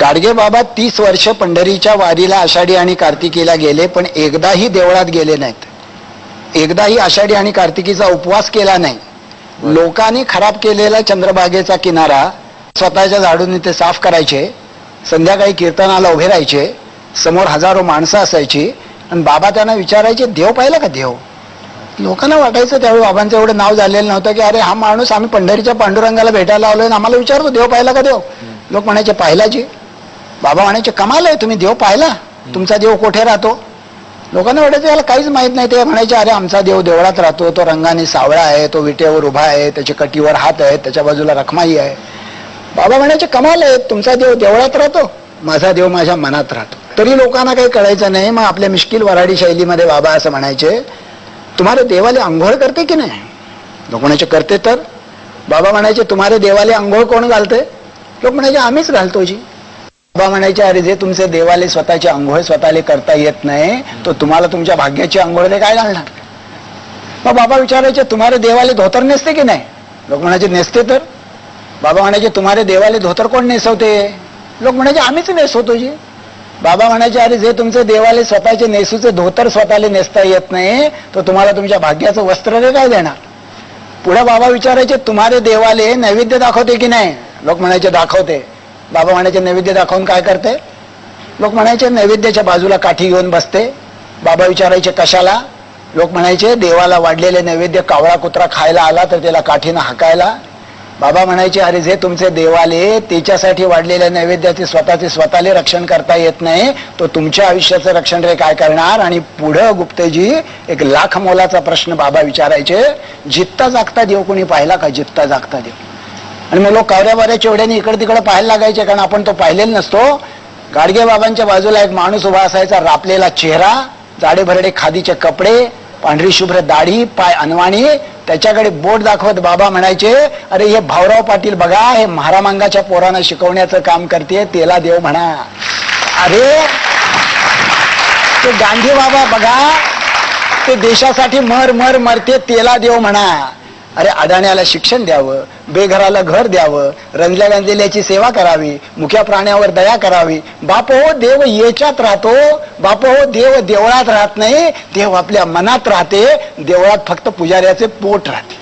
गाडगे बाबा 30 वर्ष पंढरीच्या वारीला आषाढी आणि कार्तिकीला गेले, पण एकदाही देवळात गेले नाहीत. एकदाही आषाढी आणि कार्तिकीचा उपवास केला नाही. लोकांनी खराब केलेला चंद्रभागेचा किनारा स्वतःच्या झाडून ते साफ करायचे. संध्याकाळी कीर्तनाला उभे राहायचे. समोर हजारो माणसं असायची आणि बाबा त्यांना विचारायचे, देव पाहिला का देव? लोकांना वाटायचं त्यावेळी बाबांचं एवढं नाव झालेलं नव्हतं की अरे हा माणूस आम्ही पंढरीच्या पांडुरंगाला भेटायला आलोय आणि आम्हाला विचारतो देव पाहिला का देव? लोक म्हणायचे पाहिला जी. बाबा म्हणायचे कमाल आहे, तुम्ही देव पाहिला? तुमचा देव कोठे राहतो? लोकांना वाटायचं याला काहीच माहित नाही. ते म्हणायचे अरे आमचा देव देवळात राहतो, तो रंगाने सावळा आहे, तो विटेवर उभा आहे, त्याच्या कटीवर हात आहे, त्याच्या बाजूला रखमाई आहे. बाबा म्हणायचे कमाल आहे, तुमचा देव देवळात राहतो, माझा देव माझ्या मनात राहतो. तरी लोकांना काही कळायचं नाही. मग आपल्या मिश्किल वराडी शैलीमध्ये बाबा असं म्हणायचे, तुम्हारे देवाले आंघोळ करते की नाही? लोक म्हणायचे करते तर. बाबा म्हणायचे तुम्हारे देवाले आंघोळ कोण घालते? लोक म्हणायचे आम्हीच घालतो जी. बाबा म्हणायचे अरे जे तुमचे देवाले स्वतःची आंघोळ स्वतःले करता येत नाही तो तुम्हाला तुमच्या भाग्याची आंघोळ काय घालणार? मग बाबा विचारायचे तुम्हारे देवाले धोतर नेसते की नाही? लोक म्हणायचे नेसते तर. बाबा म्हणायचे तुम्हारे देवाले धोतर कोण नेसवते? लोक म्हणायचे आम्हीच नेसवतो जी. बाबा म्हणायचे अरे जे तुमचे देवाले स्वतःचे नेसूचे धोतर स्वतःला नेसता येत नाही तो तुम्हाला तुमच्या भाग्याचं वस्त्र रे काय देणार? पुढे बाबा विचारायचे तुम्हारे देवाले नैवेद्य दाखवते की नाही? लोक म्हणायचे दाखवते. बाबा म्हणायचे नैवेद्य दाखवून काय करते? लोक म्हणायचे नैवेद्याच्या बाजूला काठी घेऊन बसते. बाबा विचारायचे कशाला? लोक म्हणायचे देवाला वाढलेले नैवेद्य कावळा कुत्रा खायला आला तर त्याला काठीनं हाकायला. बाबा म्हणायचे अरे जे तुमचे देवाले त्याच्यासाठी वाढलेल्या नैवेद्याचे स्वतःले रक्षण करता येत नाही तो तुमच्या आयुष्याचं रक्षण रे काय करणार? आणि पुढं गुप्तेजी एक लाख मोलाचा प्रश्न बाबा विचारायचे, जित्ता जागता देव कोणी पाहिला का? जित्ता जागता देव. आणि मग लोक कावऱ्या बाऱ्या चेवड्याने इकडे तिकडे पाहायला लागायचे कारण आपण तो पाहिलेला नसतो. गाडगे बाबांच्या बाजूला एक माणूस उभा असायचा, रापलेला चेहरा, जाडे भरडे खादीचे कपडे, पांढरी शुभ्र दाढी, पाय अनवाणी. त्याच्याकडे बोट दाखवत बाबा म्हणायचे अरे हे भाऊराव पाटील बघा, हे महारामांगाच्या पोरांना शिकवण्याचं काम करते, त्याला देव म्हणा. अरे ते गांधी बाबा बघा, ते देशासाठी मरते, त्याला देव म्हणा. अरे अडाण्याला शिक्षण द्यावं, बेघराला घर द्यावं, रंजल्या गांजलेल्याची सेवा करावी, मुक्या प्राण्यावर दया करावी. बाप हो देव याच्यात राहतो. बाप हो देव देवळात राहत नाही, देव आपल्या मनात राहते. देवळात फक्त पुजाऱ्याचे पोट राहते.